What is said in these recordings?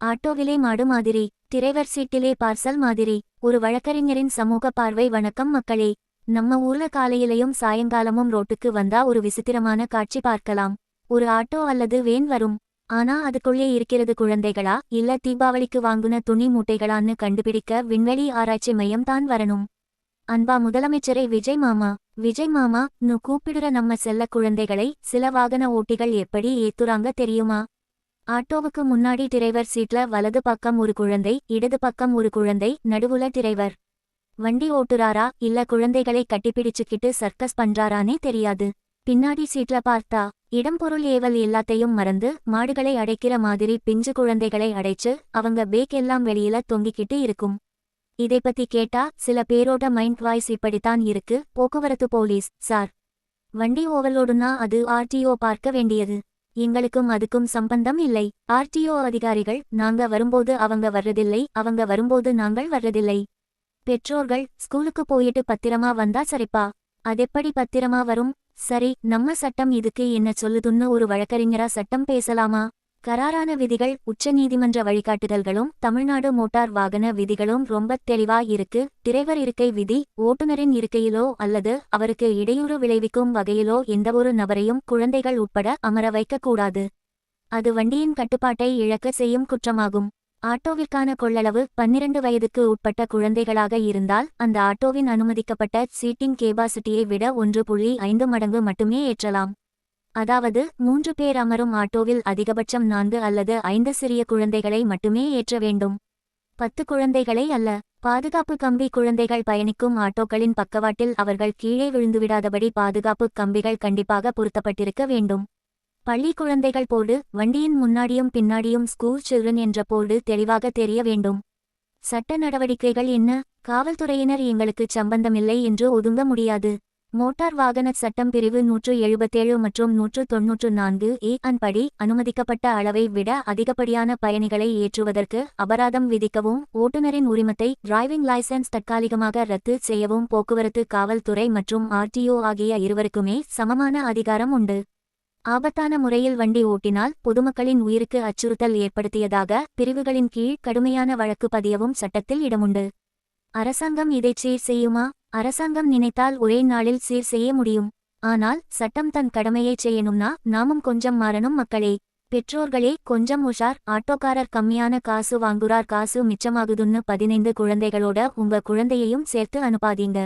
ஆட்டோவிலே மாடு மாதிரி, driver சீட்டிலே parcel மாதிரி. ஒரு வழக்கறிஞரின் சமூக பார்வை. வணக்கம் மக்களே. நம்ம ஊர்ல காலையிலையும் சாயங்காலமும் ரோட்டுக்கு வந்தா ஒரு விசித்திரமான காட்சி பார்க்கலாம். ஒரு ஆட்டோ அல்லது வேன் வரும். ஆனா அதுக்குள்ளே இருக்கிறது குழந்தைகளா இல்ல தீபாவளிக்கு வாங்குன துணி மூட்டைகளான்னு கண்டுபிடிக்க விண்வெளி ஆராய்ச்சி மையம் தான் வரணும். அன்பா முதலமைச்சரே விஜய் மாமா. விஜய் மாமா நு கூப்பிடுற நம்ம செல்ல குழந்தைகளை சில வாகன ஓட்டிகள் எப்படி ஏத்துறாங்க தெரியுமா? ஆட்டோவுக்கு முன்னாடி டிரைவர் சீட்ல வலது பக்கம் ஒரு குழந்தை, இடது பக்கம் ஒரு குழந்தை, நடுவுல டிரைவர். வண்டி ஓட்டுறாரா இல்ல குழந்தைகளை கட்டிப்பிடிச்சுக்கிட்டு சர்க்கஸ் பண்றாரானே தெரியாது. பின்னாடி சீட்ல பார்த்தா இடம்பொருள் ஏவல் எல்லாத்தையும் மறந்து மாடுகளை அடைக்கிற மாதிரி பிஞ்சு குழந்தைகளை அடைச்சு அவங்க பேக் எல்லாம் வெளியில தொங்கிக்கிட்டு இருக்கும். இதை பத்தி கேட்டா சில பேரோட மைண்ட் வாய்ஸ் இப்படித்தான் இருக்கு. போக்குவரத்து போலீஸ் சார், வண்டி ஓவர்லோடுனா அது ஆர்டிஓ பார்க்க வேண்டியது. எங்களுக்கும் அதுக்கும் சம்பந்தம் இல்லை. ஆர்டிஓ அதிகாரிகள் நாங்க வரும்போது அவங்க வர்றதில்லை, அவங்க வரும்போது நாங்கள் வர்றதில்லை. பெற்றோர்கள் ஸ்கூலுக்கு போயிட்டு பத்திரமா வந்தா சரிப்பா. அதெப்படி பத்திரமா வரும்? சரி, நம்ம சட்டம் இதுக்கு என்ன சொல்லுதுன்னு ஒரு வழக்கறிஞரா சட்டம் பேசலாமா? கராரான விதிகள், உச்ச நீதிமன்ற வழிகாட்டுதல்களும் தமிழ்நாடு மோட்டார் வாகன விதிகளும் ரொம்ப தெளிவா இருக்கு. டிரைவர் இருக்கை விதி, ஓட்டுநரின் இருக்கையிலோ அல்லது அவருக்கு இடையூறு விளைவிக்கும் வகையிலோ எந்தவொரு நபரையும் குழந்தைகள் உட்பட அமர வைக்கக்கூடாது. அது வண்டியின் கட்டுப்பாட்டை இழக்க செய்யும் குற்றமாகும். ஆட்டோவிற்கான கொள்ளளவு 12 வயதுக்கு உட்பட்ட குழந்தைகளாக இருந்தால் அந்த ஆட்டோவின் அனுமதிக்கப்பட்ட சீட்டிங் கேபாசிட்டியை விட 1.5 மடங்கு மட்டுமே ஏற்றலாம். அதாவது 3 பேர் அமரும் ஆட்டோவில் அதிகபட்சம் 4 அல்லது 5 சிறிய குழந்தைகளை மட்டுமே ஏற்ற வேண்டும். 10 குழந்தைகளை அல்ல. பாதுகாப்பு கம்பி. குழந்தைகள் பயணிக்கும் ஆட்டோக்களின் பக்கவாட்டில் அவர்கள் கீழே விழுந்துவிடாதபடி பாதுகாப்பு கம்பிகள் கண்டிப்பாக பொருத்தப்பட்டிருக்க வேண்டும். பள்ளி குழந்தைகள் போர்டு. வண்டியின் முன்னாடியும் பின்னாடியும் ஸ்கூல் சில்ட்ரன் என்ற போர்டு தெளிவாக தெரிய வேண்டும். சட்ட நடவடிக்கைகள் என்ன? காவல்துறையினர் எங்களுக்கு சம்பந்தமில்லை என்று ஒதுங்க முடியாது. மோட்டார் வாகன சட்டம் பிரிவு 177 மற்றும் 194A படி அனுமதிக்கப்பட்ட அளவை விட அதிகப்படியான பயணிகளை ஏற்றுவதற்கு அபராதம் விதிக்கவும், ஓட்டுநரின் உரிமத்தை டிரைவிங் லைசென்ஸ் தற்காலிகமாக ரத்து செய்யவும் போக்குவரத்து காவல்துறை மற்றும் ஆர்டிஓ ஆகிய இருவருக்குமே சமமான அதிகாரம் உண்டு. ஆபத்தான முறையில் வண்டி ஓட்டினால் பொதுமக்களின் உயிருக்கு அச்சுறுத்தல் ஏற்படுத்தியதாக பிரிவுகளின் கீழ் கடுமையான வழக்கு பதியவும் சட்டத்தில் இடமுண்டு. அரசாங்கம் இதை சீர் செய்யுமா? அரசாங்கம் நினைத்தால் ஒரே நாளில் சீர் செய்ய முடியும். ஆனால் சட்டம் தன் கடமையை செய்யணும்னா நாமும் கொஞ்சம் மாறணும் மக்களே. பெற்றோர்களே கொஞ்சம் உஷார். ஆட்டோக்காரர் கம்மியான காசு வாங்குறார், காசு மிச்சமாகுதுன்னு 15 குழந்தைகளோட உங்க குழந்தையையும் சேர்த்து அனுப்பாதீங்க.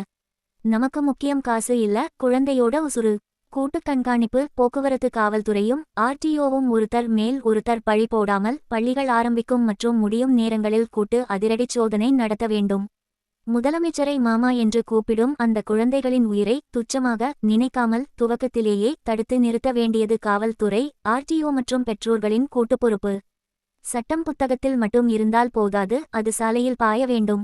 நமக்கு முக்கியம் காசு இல்ல, குழந்தையோட உசுறு. கூட்டு கண்காணிப்பு. போக்குவரத்து காவல்துறையும் ஆர்டிஓவும் ஒருத்தர் மேல் ஒருத்தர் பழி போடாமல் பள்ளிகள் ஆரம்பிக்கும் மற்றும் முடியும் நேரங்களில் கூட்டு அதிரடிச் சோதனை நடத்த வேண்டும். முதலமைச்சரை மாமா என்று கூப்பிடும் அந்த குழந்தைகளின் உயிரை துச்சமாக நினைக்காமல் துவக்கத்திலேயே தடுத்து நிறுத்த வேண்டியது காவல்துறை, ஆர்டிஓ மற்றும் பெற்றோர்களின் கூட்டு பொறுப்பு. சட்டம் புத்தகத்தில் மட்டும் இருந்தால் போதாது, அது சாலையில் பாய வேண்டும்.